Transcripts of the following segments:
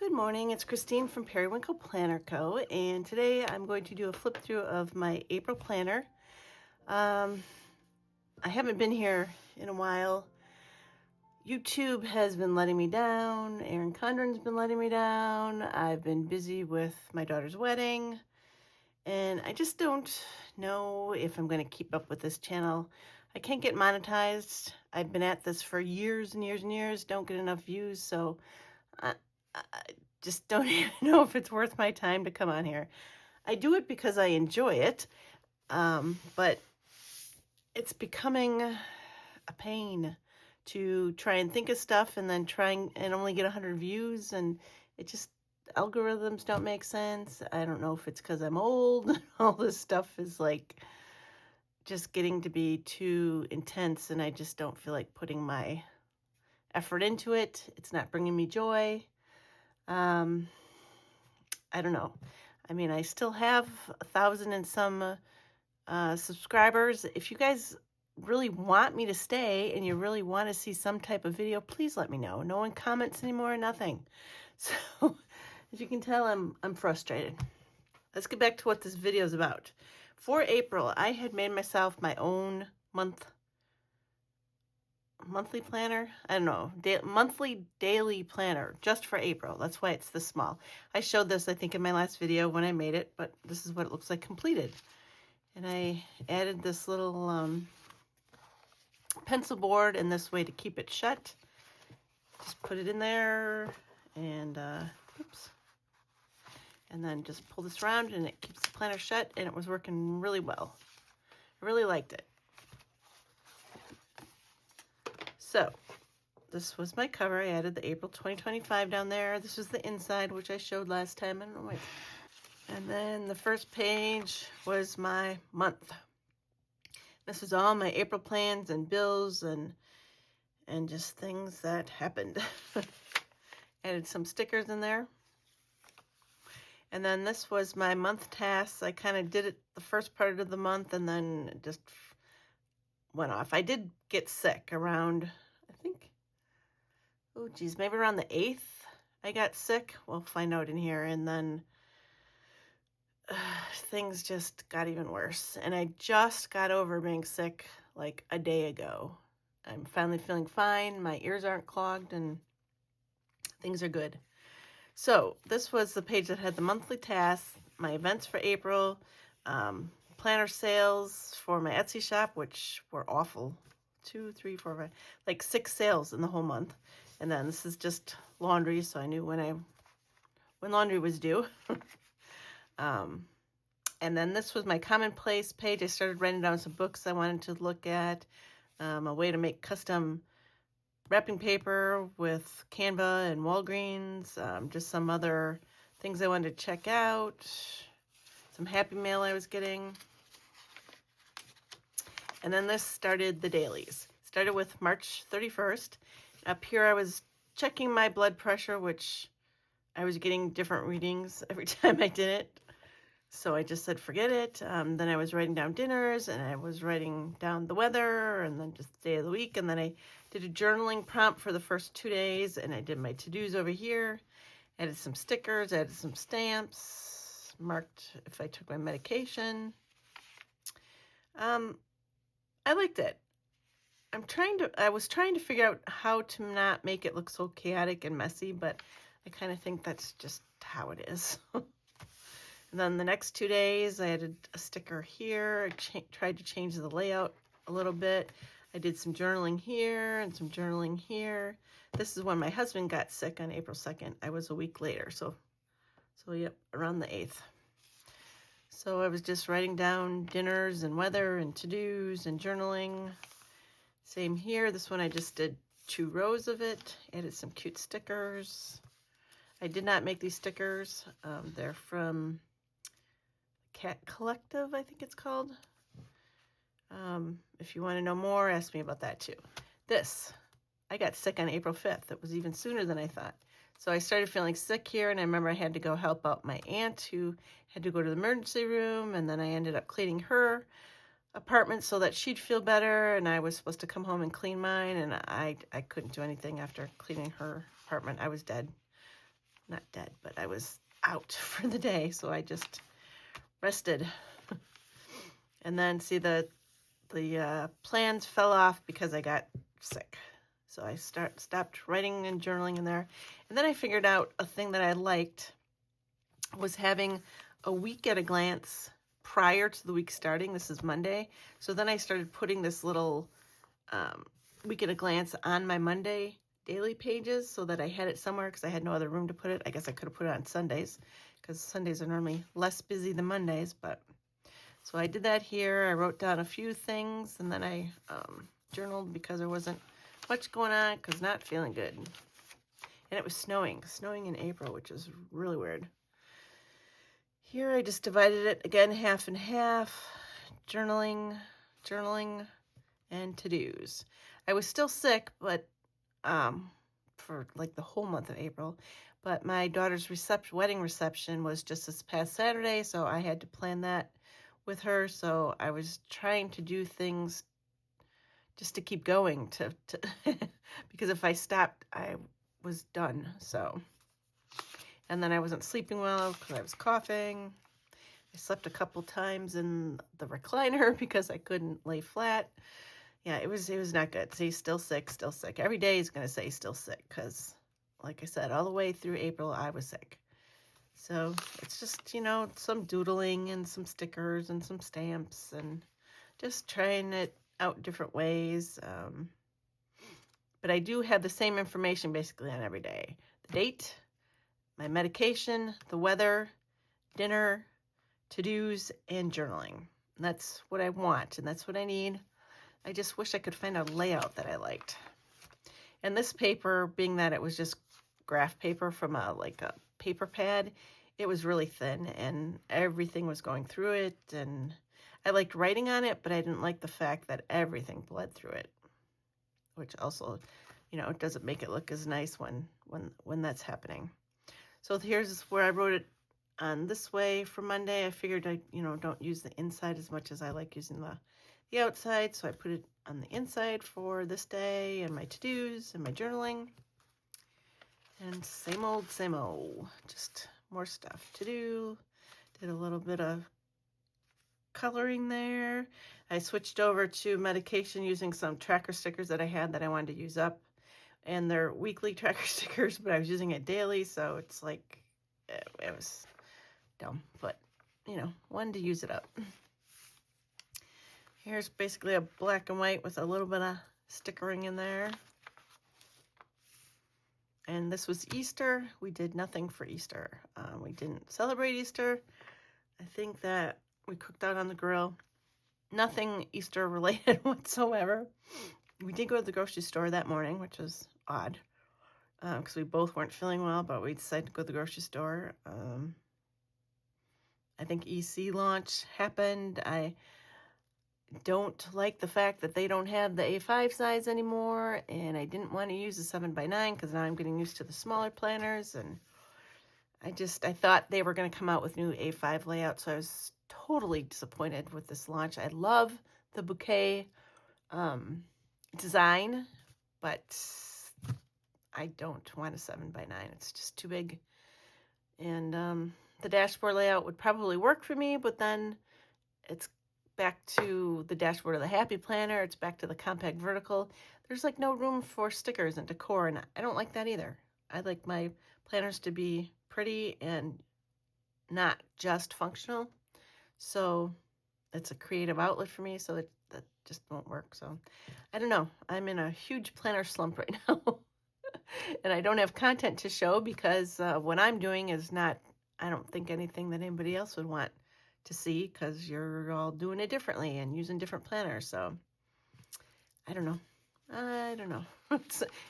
Good morning, it's Christine from Periwinkle Planner Co. And today I'm going to do a flip through of my April planner. I haven't been here in a while. YouTube has been letting me down. Erin Condren's been letting me down. I've been busy with my daughter's wedding. And I just don't know if I'm going to keep up with this channel. I can't get monetized. I've been at this for years and years and years. Don't get enough views, so I just don't even know if it's worth my time to come on here. I do it because I enjoy it, but it's becoming a pain to try and think of stuff and then trying and only get 100 views, and it just, algorithms don't make sense. I don't know if it's because I'm old. All this stuff is like just getting to be too intense, and I just don't feel like putting my effort into it. It's not bringing me joy. I don't know. I mean, I still have 1,000 and some subscribers. If you guys really want me to stay and you really want to see some type of video, please let me know. No one comments anymore, nothing. So as you can tell, I'm frustrated. Let's get back to what this video is about. For April, I had made myself my own monthly planner. I don't know, monthly daily planner just for April. That's why it's this small. I showed this, I think, in my last video when I made it, but this is what it looks like completed. And I added this little pencil board in this way to keep it shut. Just put it in there and oops. And then just pull this around and it keeps the planner shut, and it was working really well. I really liked it. So this was my cover. I added the April 2025 down there. This was the inside, which I showed last time. I don't know why. And then the first page was my month. This was all my April plans and bills and just things that happened. Added some stickers in there. And then this was my month tasks. I kind of did it the first part of the month and then it just went off. I did get sick around, I think, oh geez, maybe around the 8th I got sick. We'll find out in here. And then things just got even worse. And I just got over being sick like a day ago. I'm finally feeling fine. My ears aren't clogged and things are good. So this was the page that had the monthly tasks, my events for April, planner sales for my Etsy shop, which were awful. 2, 3, 4, 5, like 6 sales in the whole month. And then this is just laundry, so I knew when laundry was due. And then this was my commonplace page. I started writing down some books I wanted to look at, a way to make custom wrapping paper with Canva and Walgreens, just some other things I wanted to check out, some Happy Mail I was getting. And then this started the dailies. Started with March 31st. Up here I was checking my blood pressure, which I was getting different readings every time I did it. So I just said, forget it. Then I was writing down dinners, and I was writing down the weather, and then just the day of the week. And then I did a journaling prompt for the first 2 days, and I did my to-dos over here. Added some stickers, added some stamps, marked if I took my medication. I liked it. I was trying to figure out how to not make it look so chaotic and messy, but I kind of think that's just how it is. And then the next 2 days, I added a sticker here. I tried to change the layout a little bit. I did some journaling here and some journaling here. This is when my husband got sick on April 2nd. I was a week later, so yep, around the 8th. So I was just writing down dinners and weather and to-dos and journaling. Same here. This one I just did 2 rows of it. Added some cute stickers. I did not make these stickers. They're from Cat Collective, I think it's called. If you want to know more, ask me about that too. This, I got sick on April 5th. It was even sooner than I thought. So I started feeling sick here, and I remember I had to go help out my aunt who had to go to the emergency room, and then I ended up cleaning her apartment so that she'd feel better, and I was supposed to come home and clean mine, and I couldn't do anything after cleaning her apartment. I was dead. not dead, but I was out for the day, so I just rested. And then see the plans fell off because I got sick. So I stopped writing and journaling in there. And then I figured out a thing that I liked was having a week at a glance prior to the week starting. This is Monday. So then I started putting this little week at a glance on my Monday daily pages so that I had it somewhere because I had no other room to put it. I guess I could have put it on Sundays because Sundays are normally less busy than Mondays. But so I did that here. I wrote down a few things and then I journaled because there wasn't much going on because not feeling good. And it was snowing in April, which is really weird. Here I just divided it again, half and half, journaling, and to-dos. I was still sick, but for like the whole month of April, but my daughter's wedding reception was just this past Saturday, so I had to plan that with her. So I was trying to do things just to keep going to because if I stopped, I was done. So, and then I wasn't sleeping well because I was coughing. I slept a couple times in the recliner because I couldn't lay flat. Yeah, it was not good. See, still sick. Every day is going to say still sick because, like I said, all the way through April, I was sick. So it's just, some doodling and some stickers and some stamps and just trying it out different ways. But I do have the same information basically on every day. The date, my medication, the weather, dinner, to-dos, and journaling. And that's what I want, and that's what I need. I just wish I could find a layout that I liked. And this paper, being that it was just graph paper from a paper pad, it was really thin, and everything was going through it, and I liked writing on it, but I didn't like the fact that everything bled through it, which also, it doesn't make it look as nice when that's happening. So here's where I wrote it on this way for Monday. I figured I, don't use the inside as much as I like using the outside, so I put it on the inside for this day and my to-dos and my journaling. And same old, just more stuff to do. Did a little bit of coloring there. I switched over to medication using some tracker stickers that I had that I wanted to use up. And they're weekly tracker stickers, but I was using it daily, so it's like, it was dumb, but, wanted to use it up. Here's basically a black and white with a little bit of stickering in there. And this was Easter. We did nothing for Easter. We didn't celebrate Easter. I think that we cooked out on the grill. Nothing Easter related whatsoever. We did go to the grocery store that morning, which was odd because we both weren't feeling well, but we decided to go to the grocery store. I think EC launch happened. I don't like the fact that they don't have the A5 size anymore, and I didn't want to use the 7x9 because now I'm getting used to the smaller planners, and I thought they were going to come out with new A5 layouts, so I was totally disappointed with this launch. I love the bouquet design, but I don't want a 7x9. It's just too big. And the dashboard layout would probably work for me, but then it's back to the dashboard of the Happy Planner. It's back to the compact vertical. There's like no room for stickers and decor, and I don't like that either. I like my planners to be pretty and not just functional. So it's a creative outlet for me, so that just won't work. So I don't know. I'm in a huge planner slump right now. And I don't have content to show because what I'm doing is not, I don't think, anything that anybody else would want to see because you're all doing it differently and using different planners. So I don't know.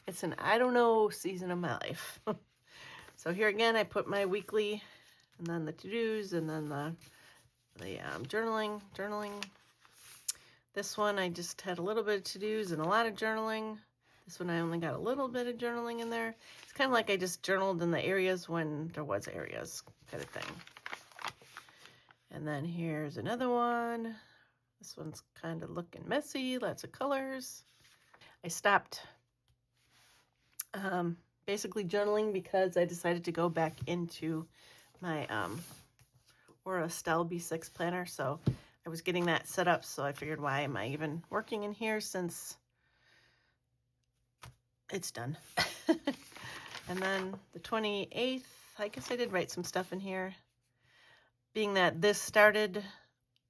It's an I don't know season of my life. So here again, I put my weekly and then the to-dos and then the journaling. This one I just had a little bit of to-dos and a lot of journaling. This one I only got a little bit of journaling in there. It's kind of like I just journaled in the areas when there was areas kind of thing. And then here's another one. This one's kind of looking messy, lots of colors. I stopped basically journaling because I decided to go back into my Aura Estelle B6 planner. So I was getting that set up, so I figured, why am I even working in here since it's done? And then the 28th, I guess I did write some stuff in here. Being that this started,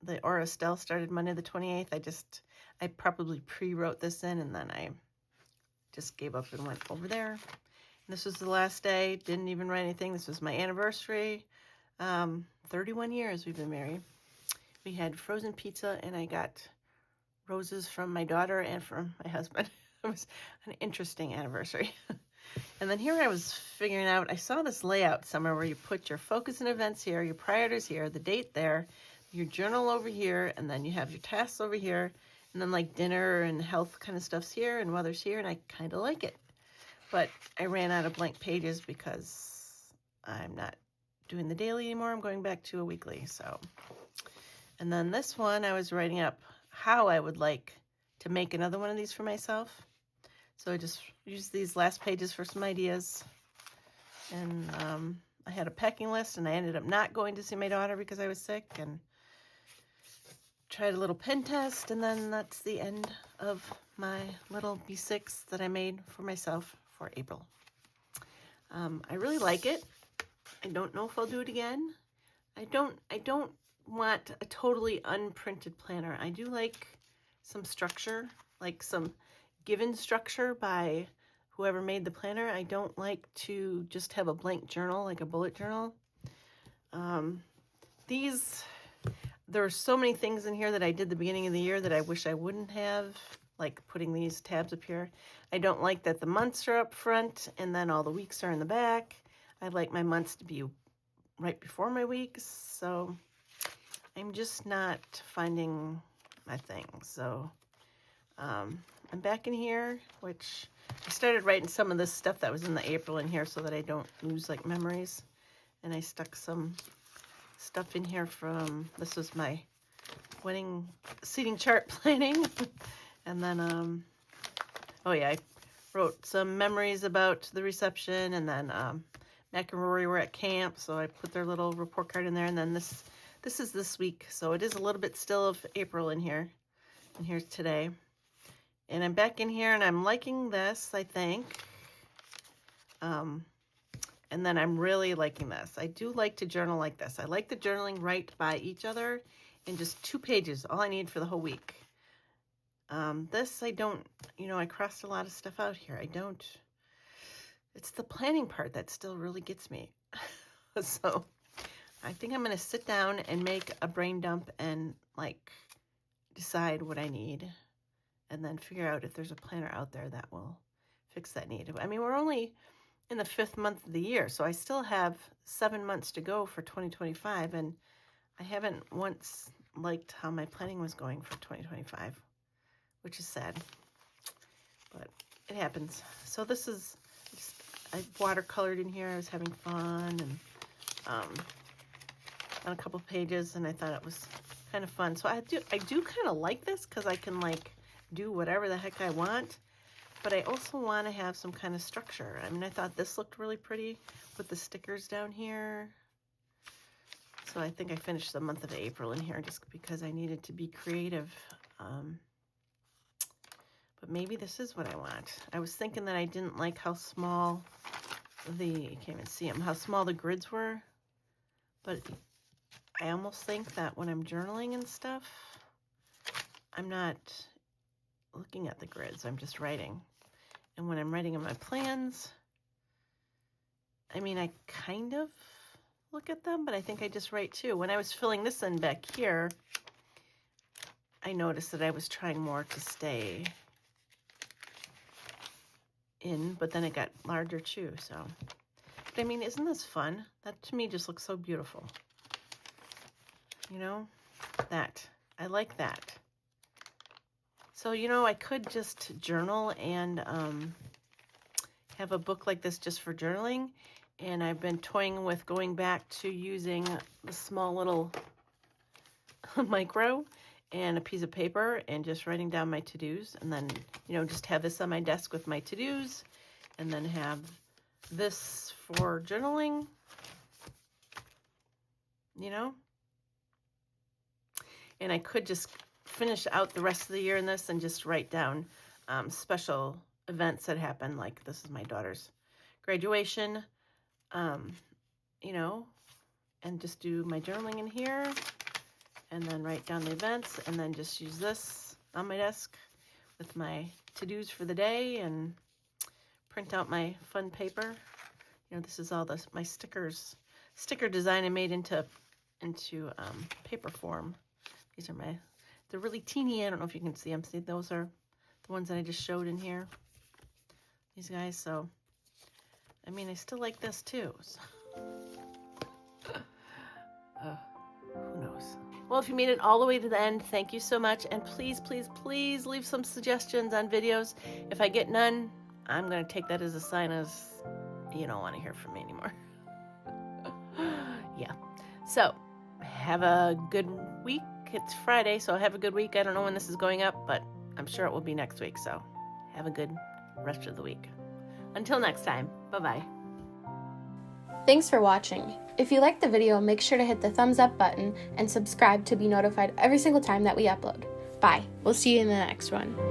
the Aura Estelle started Monday the 28th, I probably pre-wrote this in, and then I just gave up and went over there. And this was the last day, didn't even write anything. This was my anniversary. 31 years we've been married. We had frozen pizza, and I got roses from my daughter and from my husband. It was an interesting anniversary. And then here I was figuring out, I saw this layout somewhere where you put your focus and events here, your priorities here, the date there, your journal over here, and then you have your tasks over here, and then like dinner and health kind of stuff's here, and weather's here, and I kind of like it. But I ran out of blank pages because I'm not doing the daily anymore. I'm going back to a weekly. So, and then this one, I was writing up how I would like to make another one of these for myself. So I just used these last pages for some ideas. And I had a packing list, and I ended up not going to see my daughter because I was sick, and tried a little pen test, and then that's the end of my little B6 that I made for myself for April. I really like it. I don't know if I'll do it again. I don't want a totally unprinted planner. I do like some structure, like some given structure by whoever made the planner. I don't like to just have a blank journal, like a bullet journal. There are so many things in here that I did the beginning of the year that I wish I wouldn't have, like putting these tabs up here. I don't like that the months are up front and then all the weeks are in the back. I like my months to be right before my weeks, so I'm just not finding my thing. So I'm back in here, which I started writing some of this stuff that was in the April in here so that I don't lose like memories. And I stuck some stuff in here from, this was my wedding seating chart planning. And then, oh yeah, I wrote some memories about the reception, and then Mac and Rory were at camp, so I put their little report card in there. And then this is this week, so it is a little bit still of April in here. And here's today. And I'm back in here, and I'm liking this, I think. And then I'm really liking this. I do like to journal like this. I like the journaling right by each other in just 2 pages, all I need for the whole week. This, I don't, I crossed a lot of stuff out here. It's the planning part that still really gets me. So I think I'm going to sit down and make a brain dump and like decide what I need, and then figure out if there's a planner out there that will fix that need. I mean, we're only in the 5th month of the year, so I still have 7 months to go for 2025, and I haven't once liked how my planning was going for 2025, which is sad, but it happens. So this is I watercolored in here. I was having fun, and on a couple pages, and I thought it was kind of fun. So I do kind of like this because I can like do whatever the heck I want, but I also want to have some kind of structure. I mean, I thought this looked really pretty with the stickers down here. So I think I finished the month of April in here just because I needed to be creative. But maybe this is what I want. I was thinking that I didn't like how small you can't even see them, how small the grids were. But I almost think that when I'm journaling and stuff, I'm not looking at the grids, I'm just writing. And when I'm writing in my plans, I mean, I kind of look at them, but I think I just write too. When I was filling this in back here, I noticed that I was trying more to stay in, but then it got larger too, so. But I mean, isn't this fun? That to me just looks so beautiful. That. I like that. So, I could just journal and have a book like this just for journaling. And I've been toying with going back to using the small little micro and a piece of paper and just writing down my to-dos. And then, just have this on my desk with my to-dos. And then have this for journaling, you know, and I could just finish out the rest of the year in this and just write down special events that happen. Like this is my daughter's graduation, you know, and just do my journaling in here and then write down the events and then just use this on my desk with my to-dos for the day and print out my fun paper. You know, this is all my sticker design I made into paper form. These are they're really teeny. I don't know if you can see them. See, those are the ones that I just showed in here. These guys, so, I mean, I still like this too. So. Who knows? Well, if you made it all the way to the end, thank you so much. And please, please, please leave some suggestions on videos. If I get none, I'm going to take that as a sign as you don't want to hear from me anymore. Yeah. So, have a good week. It's Friday, so have a good week. I don't know when this is going up, but I'm sure it will be next week. So, have a good rest of the week. Until next time, bye-bye. Thanks for watching. If you liked the video, make sure to hit the thumbs up button and subscribe to be notified every single time that we upload. Bye. We'll see you in the next one.